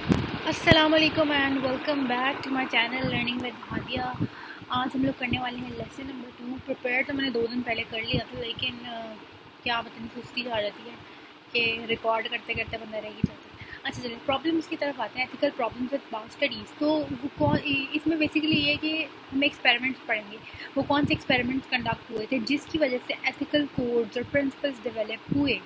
अस्सलाम वालेकुम and welcome back to my channel learning with Hadiya. आज हम लोग करने वाले हैं लेसन नंबर 2। प्रिपेयर तो मैंने 2 दिन पहले कर लिया था, लेकिन क्या पता नहीं सुस्ती आ जाती है कि रिकॉर्ड करते करते बंदा रह ही जाता है। अच्छा चलिए प्रॉब्लम्स की तरफ आते हैं। Ethical problems with bio studies. तो वो कौन, इसमें बेसिकली ये है कि हम एक्सपेरिमेंट्स पढ़ेंगे। वो कौन से एक्सपेरिमेंट्स कंडक्ट हुए थे जिसकी वजह से एथिकल कोड्स और प्रिंसिपल्स डेवलप हुए।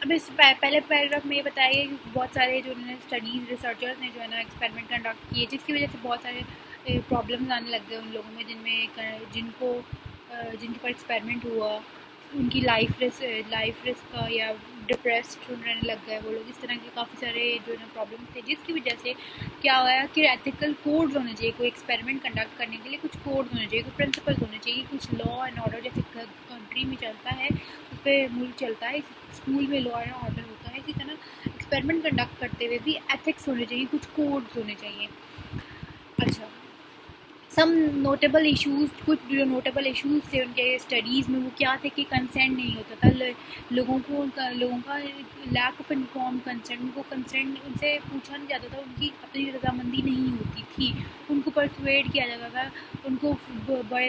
अब इस पहले पैराग्राफ में ये बताया कि बहुत सारे जो उन्होंने स्टडीज़ रिसर्चर्स ने जो है ना एक्सपेरिमेंट कंडक्ट किए, जिसकी वजह से बहुत सारे प्रॉब्लम्स आने लग गए उन लोगों में जिनके ऊपर एक्सपेरिमेंट हुआ। उनकी लाइफ रिस्क का या डिप्रेस्ड रहने लग गए वो लोग। इस तरह के काफ़ी सारे जो है ना प्रॉब्लम्स थे, जिसकी वजह से क्या हुआ कि एथिकल कोड्स होने चाहिए। कोई एक्सपेरिमेंट कंडक्ट करने के लिए कुछ कोड्स होने चाहिए, कुछ प्रिंसिपल्स होने चाहिए, कुछ लॉ एंड ऑर्डर जैसे कंट्री में चलता है, उस पर मुल्क चलता है, स्कूल में लॉ एंड ऑर्डर होता है, इसी तरह एक्सपेरिमेंट कंडक्ट करते हुए भी एथिक्स होने चाहिए, कुछ कोड्स होने चाहिए। अच्छा, सम नोटेबल इश्यूज, कुछ जो नोटेबल इश्यूज थे उनके स्टडीज़ में, वो क्या थे कि कंसेंट नहीं होता था लोगों का लैक ऑफ इन्फॉर्म कंसेंट। उनको कंसेंट उनसे पूछा नहीं जाता था, उनकी अपनी रजामंदी नहीं होती थी, उनको परसुएड किया जाता था, उनको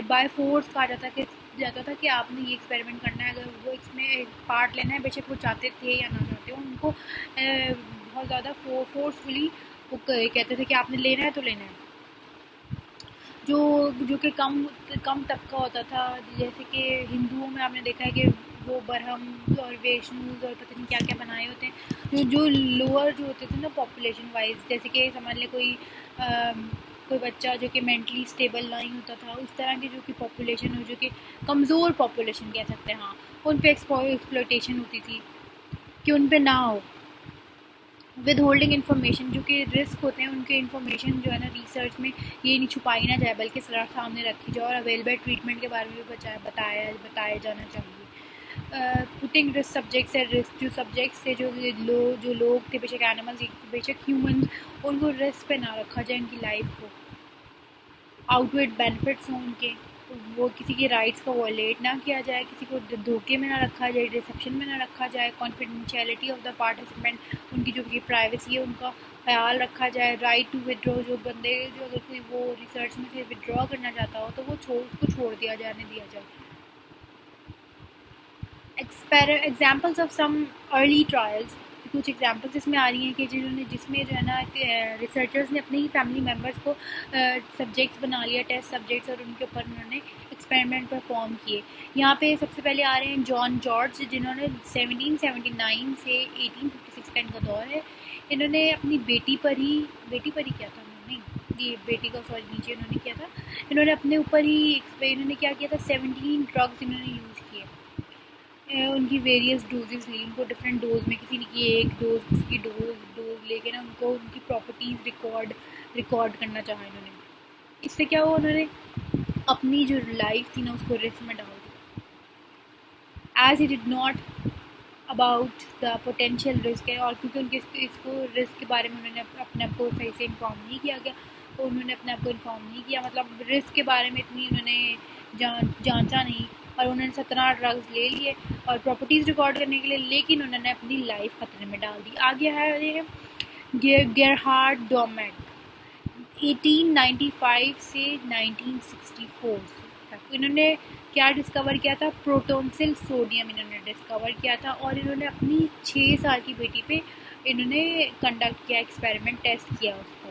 बाय फोर्स कहा जाता था कि आपने ये एक्सपेरिमेंट करना है, अगर वो इसमें पार्ट लेना है, बेशक वो चाहते थे या ना चाहते हो, उनको बहुत ज़्यादा फोर्सफुली वो कहते थे कि आपने लेना है तो लेना है। जो जो कि कम कम तबका होता था, जैसे कि हिंदुओं में आपने देखा है कि वो बरहम और वैष्णुज और पता नहीं क्या क्या बनाए होते हैं, जो लोअर जो होते थे ना पॉपुलेशन वाइज, जैसे कि समझ लें कोई बच्चा जो कि मेंटली स्टेबल नहीं होता था, उस तरह की जो कि पॉपुलेशन हो, जो कि कमज़ोर पॉपुलेशन कह सकते हैं, हाँ, उन पे एक्सप्लॉयटेशन होती थी कि उन पे ना हो। विद होल्डिंग इन्फॉर्मेशन, जो कि रिस्क होते हैं, उनके इन्फॉर्मेशन जो है ना रिसर्च में ये नहीं छुपाई ना जाए, बल्कि सामने रखी जाए, और अवेलेबल ट्रीटमेंट के बारे में भी बताया जाना चाहिए। पुटिंग रिस्क सब्जेक्ट्स है, रिस्क जो सब्जेक्ट्स थे, जो लोग थे, बेशक एनिमल्स बेशक ह्यूमन, उनको रिस्क पे ना रखा जाए उनकी लाइफ को। आउटवेड बेनिफिट्स हों उनके, तो वो किसी के राइट्स का वॉलेट ना किया जाए, किसी को धोखे में ना रखा जाए, रिसेप्शन में ना रखा जाए, कॉन्फिडेंशियलिटी ऑफ द पार्टिसिपेंट, उनकी जो कि प्राइवेसी है उनका ख्याल रखा जाए। राइट टू विड्रॉ, जो अगर कोई वो रिसर्च में से विड्रॉ करना चाहता हो तो वो उसको छोड़ दिया जाए। Examples of some early trials, कुछ एग्जाम्पल्स इसमें आ रही हैं कि जिसमें जो है ना रिसर्चर्स ने अपने ही फैमिली मेम्बर्स को सब्जेक्ट्स बना लिया, टेस्ट सब्जेक्ट्स, और उनके ऊपर उन्होंने एक्सपेरिमेंट परफॉर्म किए। यहाँ पे सबसे पहले आ रहे हैं जॉन जॉर्ज, जिन्होंने 1779 से 1856 का इनका दौर है। इन्होंने अपनी बेटी पर ही किया था, नहीं ये बेटी का सॉरी नीचे उन्होंने किया था, इन्होंने अपने ऊपर ही इन्होंने क्या किया था, 17 ड्रग्स इन्होंने यूज़ किए। उनकी वेरियस डोजेस ली, उनको डिफरेंट डोज में, किसी ने की एक डोज, किसी की डोज लेके ना उनको उनकी प्रॉपर्टीज़ रिकॉर्ड करना चाहा इन्होंने। इससे क्या हुआ, उन्होंने अपनी जो लाइफ थी ना उसको रिस्क में डाल दिया। As he did not about the potential risk है, और क्योंकि उनके इसको रिस्क के बारे में उन्होंने अपने आप को सही से इन्फॉर्म नहीं किया गया, तो उन्होंने अपने आप को इन्फॉर्म नहीं किया, मतलब रिस्क के बारे में इतनी उन्होंने जांचा नहीं, और उन्होंने 17 ड्रग्स ले लिए और प्रॉपर्टीज़ रिकॉर्ड करने के लिए, लेकिन उन्होंने अपनी लाइफ खतरे में डाल दी। आगे है गेरहार्ड डोमेक, 1895 से 1964 तक इन्होंने क्या डिस्कवर किया था, प्रोटोनसिल सोडियम इन्होंने डिस्कवर किया था, और इन्होंने अपनी 6 साल की बेटी पे इन्होंने कंडक्ट किया, एक्सपेरिमेंट टेस्ट किया उसको,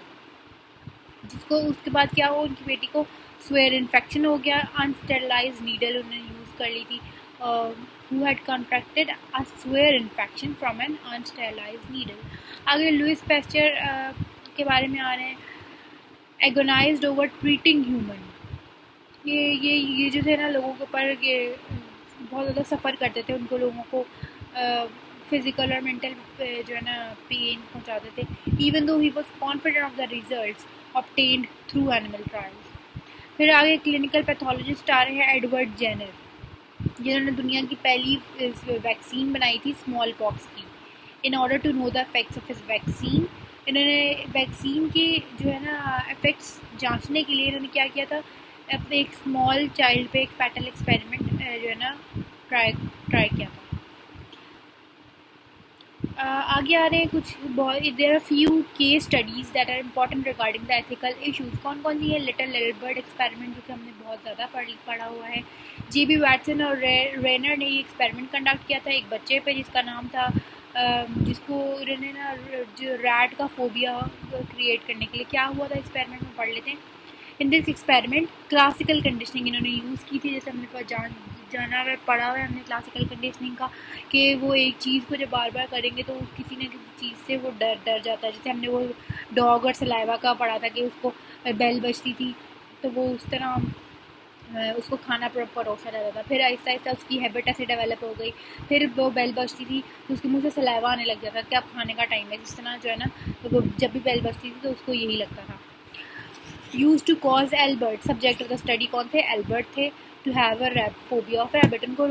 जिसको उसके बाद क्या हुआ, उनकी बेटी को स्वेयर इन्फेक्शन हो गया। अनस्टेरलाइज नीडल उन्होंने यूज़ कर ली थी, who had contracted a swear infection from an unsterilized needle। आगे लुइस पेस्चर के बारे में आ रहे हैं। एगोनाइज्ड ओवर ट्रीटिंग ह्यूमन, ये जो थे ना लोगों के ऊपर ये बहुत ज़्यादा सफ़र करते थे, उनको लोगों को फिज़िकल और मेंटल जो है ना पेन पहुंचाते थे। Even though he was confident of the results obtained through animal trials. फिर आगे क्लिनिकल पैथोलॉजिस्ट आ रहे हैं एडवर्ड जेनर, जिन्होंने दुनिया की पहली वैक्सीन बनाई थी स्मॉल पॉक्स की। In order to know the effects of his vaccine, इन्होंने वैक्सीन के जो है ना इफेक्ट्स जांचने के लिए इन्होंने क्या किया था, अपने एक स्मॉल चाइल्ड पे एक फैटल एक्सपेरिमेंट जो है ना ट्राई किया था। आगे आ रहे हैं कुछ बहुत, there are few case studies that are important regarding the ethical issues. कौन कौन सी है? लिटिल एल्बर्ट एक्सपेरिमेंट, जो कि हमने बहुत ज़्यादा पढ़ा हुआ है। JB वैटसन और रेनर ने ये एक्सपेरिमेंट कंडक्ट किया था एक बच्चे पे, जिसका नाम था जिसको इन्होंने ना जो रैट का फोबिया क्रिएट करने के लिए क्या हुआ था एक्सपेरिमेंट में पढ़ लेते हैं। In this experiment classical conditioning इन्होंने यूज़ की थी, जैसे हमने जाना है पढ़ा हुआ है हमने क्लासिकल कंडीशनिंग का, कि वो एक चीज़ को जब बार बार करेंगे तो किसी न किसी चीज़ से वो डर जाता है। जैसे हमने वो डॉग और सलाइवा का पढ़ा था कि उसको बेल बजती थी तो वो उस तरह उसको खाना परोसा जाता था। फिर आहिस्ता आहिस्ता उसकी हैबिट ऐसे डेवलप हो गई, फिर वो बेल बजती थी तो उसके मुंह से सलाइवा आने लग जाता था कि अब खाने का टाइम है। जिस तरह जो है ना, तो वो जब भी बेल बजती थी तो उसको यही लगता था। Use to cause Albert, subject of the study कौन थे? एल्बर्ट थे। To have a phobia of rabbit, इनको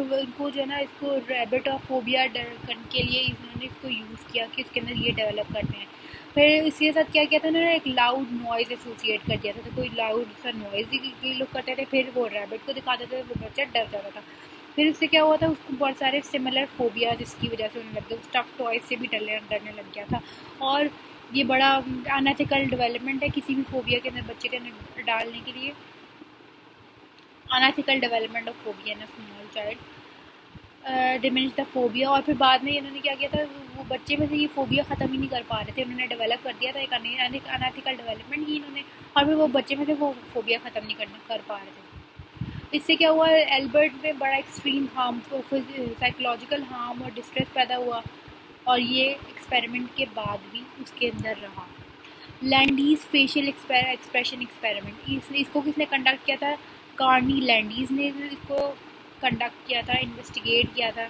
जो है ना, इसको रैबिट ऑफ फोबिया करने के लिए इन्होंने इसको यूज़ किया कि उसके अंदर ये डेवलप करते हैं। फिर इसके साथ क्या किया था उन्होंने? एक लाउड नॉइज़ एसोसिएट कर दिया था, तो कोई लाउड सा नॉइज़ ही लोग करते थे, फिर वो रैबिट को दिखाते थे, वो बच्चा डर जाता था। फिर इससे क्या हुआ था, उसको बहुत सारे सिमिलर फोबिया जिसकी वजह से उन्हें लग गया, स्टफ टॉयज से भी डरने लग गया था। और ये बड़ा अनएथिकल डेवलपमेंट है किसी भी फोबिया के अंदर बच्चे के अंदर डालने के लिए। Unethical development of phobia in a small child diminish the phobia. और फिर बाद में इन्होंने क्या किया था, वो बच्चे में से ये फोबिया ख़त्म ही नहीं कर पा रहे थे, उन्होंने डेवलप कर दिया था एक अनएथिकल डेवलपमेंट ही इन्होंने, और फिर वो बच्चे में से वो फोबिया ख़त्म नहीं कर पा रहे थे। इससे क्या हुआ, एल्बर्ट में बड़ा एक्सट्रीम हार्म, साइकोलॉजिकल हार्म और डिस्ट्रेस पैदा हुआ, और ये एक्सपेरिमेंट के बाद भी उसके अंदर रहा। लैंडीज फेशियल एक्सप्रेशन एक्सपेरिमेंट, इसको किसने कंडक्ट किया था? कार्नी लैंडीज ने इसको कंडक्ट किया था, इन्वेस्टिगेट किया था।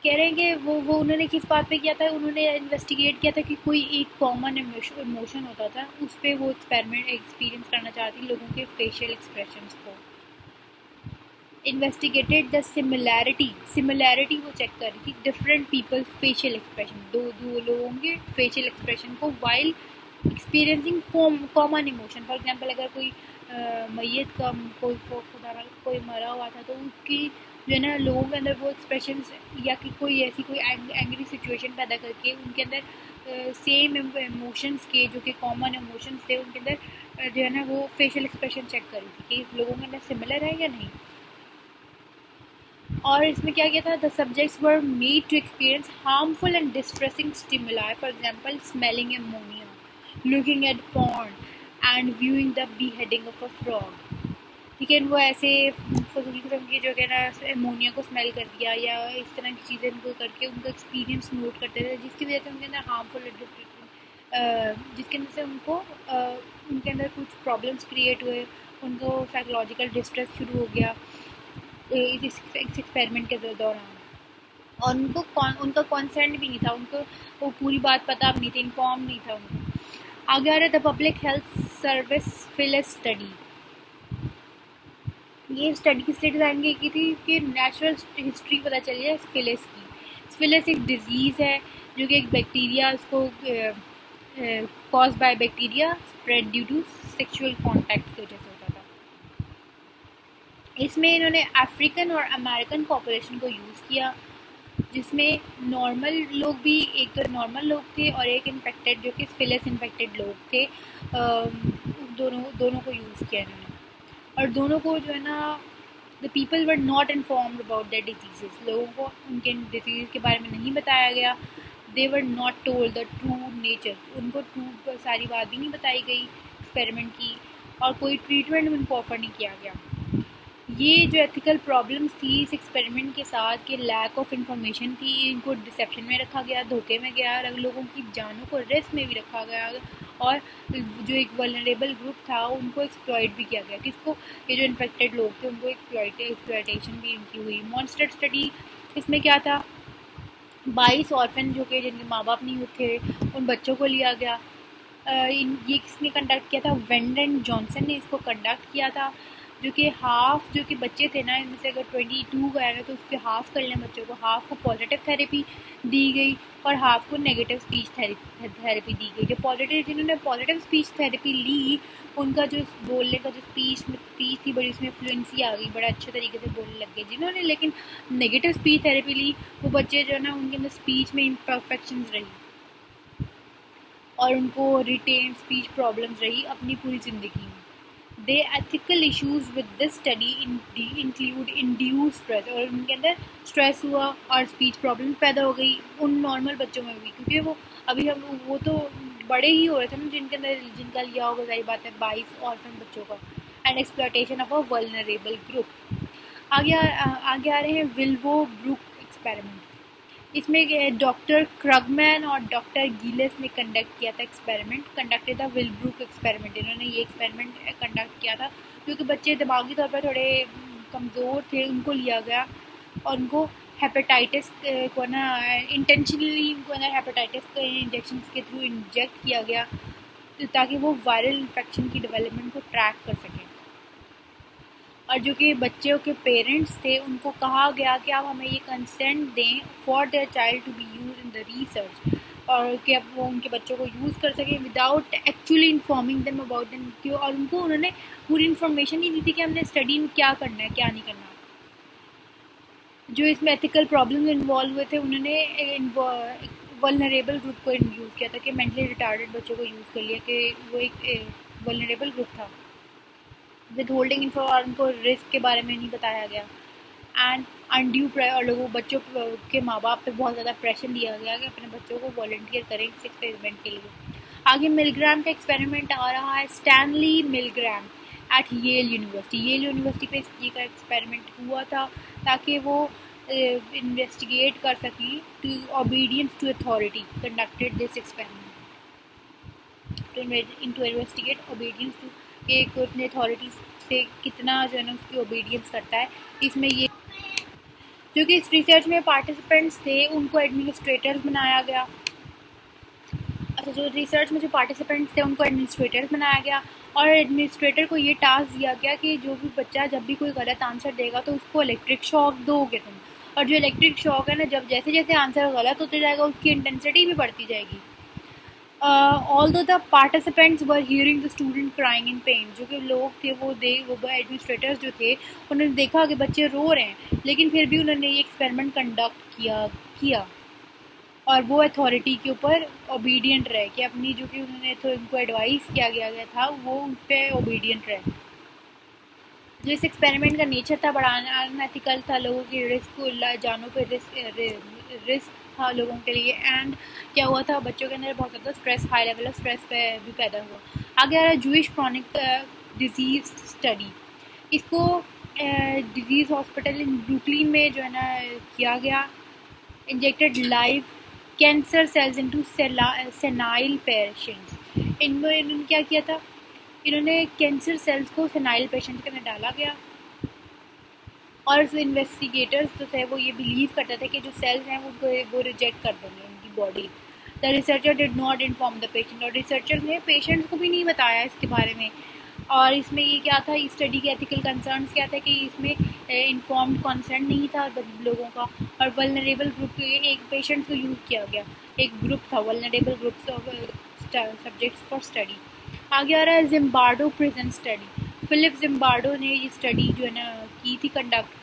कह रहे हैं कि वो उन्होंने किस बात पे किया था? उन्होंने इन्वेस्टिगेट किया था कि कोई एक कॉमन इमोशन होता था, उस पर वो एक्सपीरियंस करना चाहती लोगों के फेशियल एक्सप्रेशंस को। इन्वेस्टिगेटेड द सिमिलैरिटी वो चेक कर रही थी डिफरेंट पीपल फेशियल एक्सप्रेशन, दो लोगों के फेशियल एक्सप्रेशन को while experiencing common emotion. For example अगर कोई मैयत का कोई मरा हुआ था तो उसकी जो है ना लोगों के अंदर वो एक्सप्रेशंस, या कि कोई ऐसी कोई एंग्री सिचुएशन पैदा करके उनके अंदर सेम इमोशंस के जो कि कॉमन इमोशंस थे उनके अंदर जो है ना वो फेशियल एक्सप्रेशन चेक कर रही थी कि लोगों के अंदर सिमिलर है या नहीं। और इसमें क्या किया था? The subjects were made to experience harmful and distressing stimuli, for example smelling ammonia, looking at porn and viewing the beheading of a frog. ठीक है, वो ऐसे फजूल किस्म की जो है ना एमोनिया को स्मेल कर दिया या इस तरह की चीज़ें उनको करके उनका एक्सपीरियंस नोट करते थे, जिसकी वजह से उनके अंदर हार्मफुल जिसके अंदर से उनके अंदर कुछ प्रॉब्लम्स क्रिएट हुए, उनको साइकोलॉजिकल डिस्ट्रेस शुरू हो गया इस एक्सपेरिमेंट के दौरान। और उनका कॉन्सेंट भी नहीं था, उनको वो पूरी बात पता भी नहीं थी, इन्फॉर्म नहीं था उनको। आगे आ रहा है the public health service Phyllis study. ये स्टडी किस लिए डिज़ाइन की थी कि नेचुरल हिस्ट्री पता चल जाए फिलिस की। फिलिस एक डिजीज़ है जो कि एक बैक्टीरिया, उसको cause by bacteria, spread due to sexual contact की वजह से होता था। इसमें इन्होंने अफ्रीकन और अमेरिकन पॉपुलेशन को यूज़ किया, जिसमें नॉर्मल लोग भी, एक तो नॉर्मल लोग थे और एक इन्फेक्टेड जो कि फिलिस इन्फेक्टेड लोग थे, दोनों को यूज़ किया इन्होंने। और दोनों को जो है ना, the people were not informed about the disease, लोगों को उनके डिजीज़ के बारे में नहीं बताया गया। They were not told the true nature, उनको ट्रू सारी बात भी नहीं बताई गई एक्सपेरिमेंट की, और कोई ट्रीटमेंट उनको ऑफर नहीं किया गया। ये जो एथिकल प्रॉब्लम्स थी इस एक्सपेरिमेंट के साथ कि लैक ऑफ इंफॉर्मेशन थी, इनको डिसेप्शन में रखा गया, धोखे में गया, लोगों की जानों को रिस्क में भी रखा गया, और जो एक वल्नरेबल ग्रुप था उनको एक्सप्लॉइट भी किया गया। किसको? ये जो इन्फेक्टेड लोग थे उनको एक्सप्लॉइटेशन भी इनकी हुई। मॉन्स्टर स्टडी, इसमें क्या था, 22 ऑर्फन जो कि जिनके माँ बाप नहीं थे उन बच्चों को लिया गया। ये किसने कंडक्ट किया था? वेंडन जॉनसन ने इसको कंडक्ट किया था। जो कि हाफ जो कि बच्चे थे ना, इनमें से अगर 22 गए ना तो उसके हाफ कर लें बच्चों को, हाफ को पॉजिटिव थेरेपी दी गई और हाफ को नेगेटिव स्पीच थेरेपी दी गई। जो पॉजिटिव, जिन्होंने पॉजिटिव स्पीच थेरेपी ली, उनका जो बोलने का जो स्पीच थी बड़ी उसमें फ्लुएंसी आ गई, बड़ा अच्छे तरीके से बोलने लग गए। जिन्होंने लेकिन नेगेटिव स्पीच थेरेपी ली, वो बच्चे जो है ना उनके अंदर स्पीच में इम्परफेक्शंस रही और उनको रिटेन स्पीच प्रॉब्लम्स रही अपनी पूरी ज़िंदगी में। The ethical issues with this study include induced stress, और उनके अंदर स्ट्रेस हुआ और स्पीच प्रॉब्लम पैदा हो गई उन नॉर्मल बच्चों में भी, क्योंकि वो अभी हम वो तो बड़े ही हो रहे थे ना जिनके अंदर जिनका लिया होगा, सही बात है, 22 ऑर्फन बच्चों का। And exploitation of a vulnerable group. आगे आ रहे हैं विल्वो ब्रुक एक्सपेरिमेंट। इसमें डॉक्टर क्रगमैन और डॉक्टर गिलेस ने कंडक्ट किया था कंडक्टेड द विलब्रुक एक्सपेरिमेंट। इन्होंने ये एक्सपेरिमेंट कंडक्ट किया था क्योंकि बच्चे दिमागी तौर पर थोड़े कमज़ोर थे, उनको लिया गया और उनको हेपेटाइटिस को ना इंटेंशनली उनको ना हेपेटाइटिस के इंजेक्शन के थ्रू इंजेक्ट किया गया ताकि वो वायरल इन्फेक्शन की डेवलपमेंट को ट्रैक कर सकें। और जो कि बच्चों के पेरेंट्स थे उनको कहा गया कि आप हमें ये कंसेंट दें for their child to be use in the research, और कि अब वो उनके बच्चों को यूज़ कर सकें without actually informing them about them. क्यों? और उनको उन्होंने पूरी इन्फॉर्मेशन ही दी थी कि हमने स्टडी में क्या करना है क्या नहीं करना। जो इसमें एथिकल प्रॉब्लम इन्वॉल्व हुए थे उन्होंने वल्नरेबल ग्रुप को यूज़ किया था कि मेंटली रिटार्डेड बच्चों को यूज़ कर लिया कि वो एक वल्नरेबल ग्रुप था। विद होल्डिंग इन्फो और उनको रिस्क के बारे में नहीं बताया गया। एंड अनड्यू और लोगों बच्चों के माँ बाप पे बहुत ज़्यादा प्रेशर दिया गया कि अपने बच्चों को वॉलंटियर करें इस एक्सपेरिमेंट के लिए। आगे मिलग्राम का एक्सपेरिमेंट आ रहा है, स्टैनली मिलग्राम एट येल यूनिवर्सिटी पे ये का एक्सपेरिमेंट हुआ था ताकि वो इन्वेस्टिगेट कर सकें to obedience to authority. Conducted this experiment to investigate obedience to कि कोई अपने अथॉरिटी से कितना जो है ना उसकी ओबीडियंस करता है। इसमें ये जो कि इस रिसर्च में पार्टिसिपेंट्स थे उनको एडमिनिस्ट्रेटर्स बनाया गया। अच्छा, जो रिसर्च में जो पार्टिसिपेंट्स थे उनको एडमिनिस्ट्रेटर्स बनाया गया और एडमिनिस्ट्रेटर को ये टास्क दिया गया कि जो भी बच्चा जब भी कोई गलत आंसर देगा तो उसको इलेक्ट्रिक शॉक दोगे तुम, और जो इलेक्ट्रिक शॉक है ना जब जैसे जैसे आंसर गलत होते जाएगा उसकी इंटेंसिटी भी बढ़ती जाएगी। although the participants were hearing the student crying in pain, जो कि लोग थे वो एडमिनिस्ट्रेटर्स जो थे उन्होंने देखा कि बच्चे रो रहे हैं, लेकिन फिर भी उन्होंने ये एक्सपेरिमेंट कंडक्ट किया और वो अथॉरिटी के ऊपर ओबीडियंट रहे कि अपनी जो कि उन्होंने तो उनको एडवाइस किया गया था वो उस पर ओबीडियंट रहे। जो इस एक्सपेरिमेंट का नेचर था बड़ा अनएथिकल था, लोगों की जानों पर रिस्क था लोगों के लिए। एंड क्या हुआ था, बच्चों के अंदर बहुत ज़्यादा stress, high level of stress भी पैदा हुआ। आगे आ रहा है जूइश क्रॉनिक डिजीज स्टडी। इसको डिजीज़ हॉस्पिटल इन ब्रुकलिन में जो है ना किया गया। Injected live cancer cells into senile patients. इन्होंने क्या किया था, इन्होंने कैंसर सेल्स को सेनाइल पेशेंट के अंदर डाला गया और इन्वेस्टिगेटर्स जो थे वो ये बिलीव करते थे कि जो सेल्स हैं वो रिजेक्ट कर देंगे उनकी body. The researcher did not inform the patient, और रिसर्चर्स ने पेशेंट्स को भी नहीं बताया इसके बारे में। और इसमें ये क्या था, इस स्टडी के एथिकल कंसर्न्स क्या था कि इसमें इन्फॉर्म्ड कंसेंट नहीं था लोगों का, और वल्नरेबल ग्रुप के एक पेशेंट को यूज़ किया गया, एक ग्रुप था vulnerable groups of subjects for study. आगे आ रहा है Zimbardo prison study. Philip Zimbardo ने ये स्टडी जो है ना की थी कंडक्ट,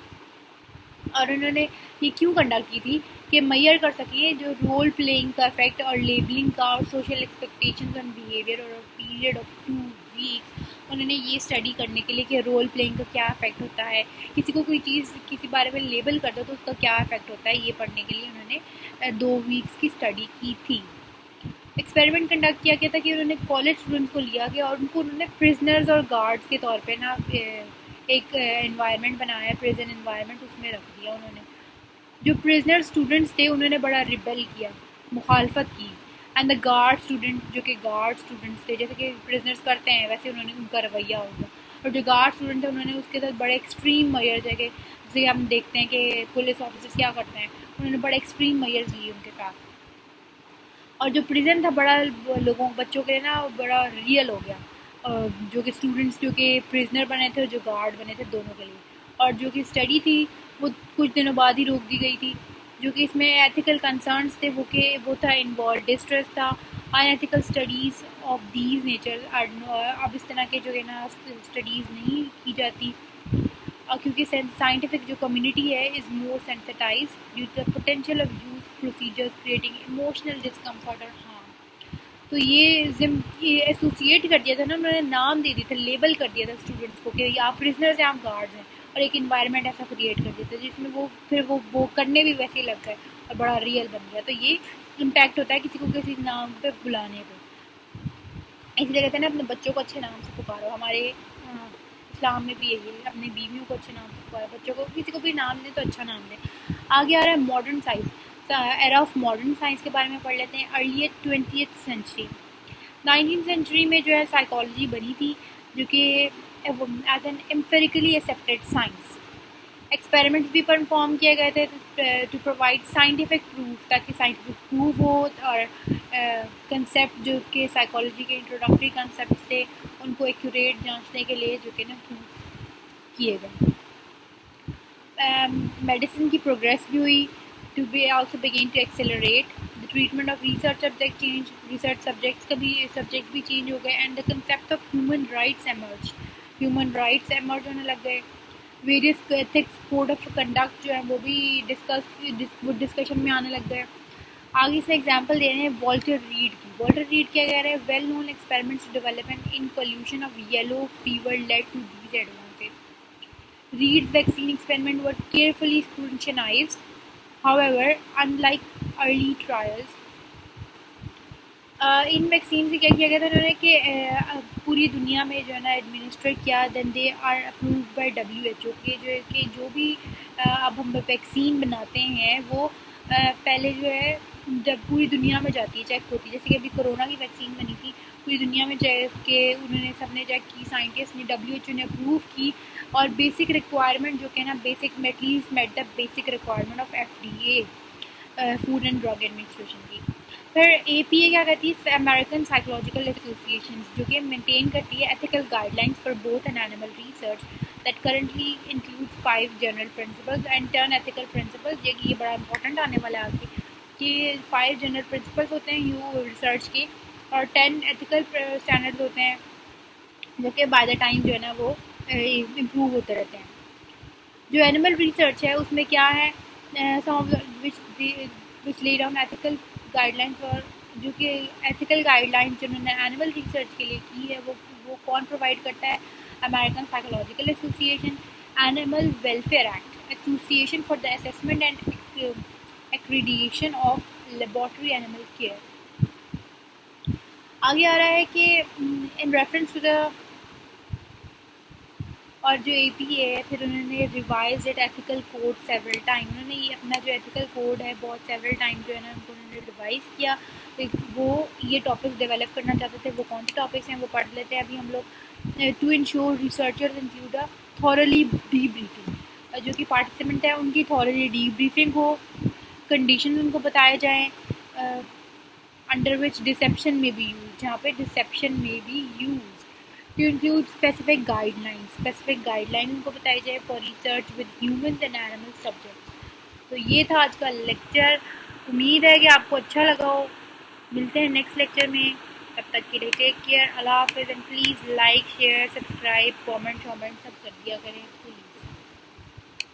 और उन्होंने ये क्यों कंडक्ट की थी कि मैयर कर सके जो रोल प्लेइंग का इफेक्ट और लेबलिंग का और सोशल एक्सपेक्टेशंस ऑन बिहेवियर और पीरियड ऑफ 2 वीक्स। उन्होंने ये स्टडी करने के लिए कि रोल प्लेइंग का क्या इफेक्ट होता है, किसी को कोई चीज़ किसी बारे में लेबल कर दो तो उसका क्या इफेक्ट होता है, ये पढ़ने के लिए उन्होंने 2 वीक्स की स्टडी की थी। एक्सपेरिमेंट कंडक्ट किया गया था कि उन्होंने कॉलेज स्टूडेंट्स को लिया गया और उनको उन्होंने प्रिजनर्स और गार्ड्स के तौर पे ना एक एनवायरनमेंट बनाया, प्रिजन एनवायरनमेंट, उसमें रख दिया उन्होंने। जो प्रिजनर स्टूडेंट्स थे उन्होंने बड़ा रिबेल किया, मुखालफत की। एंड द गार्ड स्टूडेंट, जो कि गार्ड स्टूडेंट्स थे, जैसे कि प्रिजनर्स करते हैं वैसे उन्होंने उनका रवैया होगा। और जो गार्ड स्टूडेंट थे उन्होंने उसके साथ बड़े एक्सट्रीम मेजर्स है कि जैसे हम देखते हैं कि पुलिस ऑफिसर्स क्या करते हैं, उन्होंने बड़े एक्सट्रीम मेजर्स लिए उनके साथ। और जो प्रिजन था बड़ा लोगों बच्चों के लिए ना बड़ा रियल हो गया, जो कि स्टूडेंट्स जो कि प्रिजनर बने थे और जो गार्ड बने थे दोनों के लिए, और जो कि स्टडी थी वो कुछ दिनों बाद ही रोक दी गई थी। जो कि इसमें एथिकल कंसर्न्स थे वो था इन्वॉल्व डिस्ट्रेस था, unethical studies of these nature. अब इस तरह के जो है ना स्टडीज़ नहीं की जाती, क्योंकि साइंटिफिक जो कम्युनिटी है is more sensitize due to the potential of use procedures creating emotional discomfort और हार्म। तो ये एसोसिएट कर दिया था ना, उन्होंने नाम दे दिया था, लेबल कर दिया था स्टूडेंट्स को कि आप प्रिजनर्स हैं, आप गार्ड्स हैं, और एक इन्वायरमेंट ऐसा क्रिएट कर दिया था जिसमें वो फिर वो करने भी वैसे ही लग गए और बड़ा रियल बन गया। तो ये इम्पैक्ट होता है किसी को किसी नाम पे बुलाने पे। इसलिए कहते हैं ना अपने बच्चों को अच्छे नाम से पुकारो। हमारे इस्लाम में भी यही है, अपनी बीवियों को अच्छे नाम से पुकारो, बच्चों को किसी को भी नाम दें तो अच्छा नाम दें। आगे आ रहा है modern science, era of modern science के बारे में पढ़ लेते हैं। Early 20th century, 19th century में जो है साइकोलॉजी बनी थी, जो कि as an empirically accepted science. Experiments भी परफॉर्म किए गए थे टू प्रोवाइड साइंटिफिक प्रूफ, ताकि साइंटिफिक प्रूफ हो, और कंसेप्ट जो कि साइकोलॉजी के इंट्रोडक्टरी कंसेप्ट थे उनको एक्यूरेट जांचने के लिए जो कि ना प्रूफ किए गए। मेडिसिन की प्रोग्रेस भी हुई, to be also begin to accelerate the treatment of research subject change, research subjects का भी सब्जेक्ट भी चेंज हो गए, and the concept of human rights emerge, human rights emerge होने लग गए। Various ethics code of conduct जो है वो भी डिस्कशन में आने लग गए। आगे से एग्जांपल दे रहे हैं वॉल्टर रीड की। वॉल्टर रीड क्या कह रहे हैं, well known experiments development in pollution of yellow fever led to these advantage. Reed's vaccine experiment were carefully scrutinized. However, unlike early trials, in vaccine से क्या किया गया था उन्होंने कि पूरी दुनिया में जो है ना एडमिनिस्टर किया, then they are approved by WHO के जो है कि जो भी अब हम वैक्सीन बनाते हैं वो पहले जो है जब पूरी दुनिया में जाती है चेक होती है। जैसे कि अभी कोरोना की वैक्सीन बनी थी, पूरी दुनिया में चेक के उन्होंने सबने चेक की, साइंटिस्ट ने WHO ने अप्रूव की, और बेसिक रिक्वायरमेंट जो कि ना basic at least met the basic requirement of FDA, food and drug administration की। फिर APA क्या करती है, अमेरिकन साइकोलॉजिकल एसोसिएशन, जो कि मेंटेन करती है ethical guidelines for both and animal research that currently include 5 general principles and 10 ethical principles. ये बड़ा इंपॉर्टेंट आने वाला है आगे कि 5 जनरल प्रिंसिपल्स होते हैं यू रिसर्च के, और 10 एथिकल स्टैंडर्ड्स होते हैं जो कि बाय द टाइम जो है ना वो इम्प्रूव होते रहते हैं। जो एनिमल रिसर्च है उसमें क्या है, सम of which lay down ethical guidelines, और जो कि एथिकल गाइडलाइंस जिन्होंने एनिमल रिसर्च के लिए की है वो कौन प्रोवाइड करता है, American psychological association, animal welfare act, association for the assessment and accreditation of laboratory animal care. आगे आ रहा है कि इन रेफरेंस टू द, और जो APA है फिर उन्होंने revise it ethical code several time, उन्होंने ये अपना जो एथिकल कोड है बहुत सेवरल टाइम जो है ना उन्होंने रिवाइज किया। वो ये टॉपिक्स डेवलप करना चाहते थे, वो कौन से टॉपिक्स हैं वो पढ़ लेते हैं अभी हम लोग। To ensure researchers include a thoroughly debriefing, जो कि पार्टिसिपेंट है उनकी थॉरली डीब्रीफिंग हो, कंडीशन उनको बताए जाएँ अंडर विच डिसेप्शन में भी यूज, जहाँ पे डिसेप्शन में भी use, to include specific guideline उनको बताई जाए for research with human and animal subject. तो ये था आज का लेक्चर, उम्मीद है कि आपको अच्छा लगा हो। मिलते हैं नेक्स्ट लेक्चर में, तब तक के लिए टेक केयर, अल्लाह हाफिज़, and please like share subscribe comment सब कर दिया करें।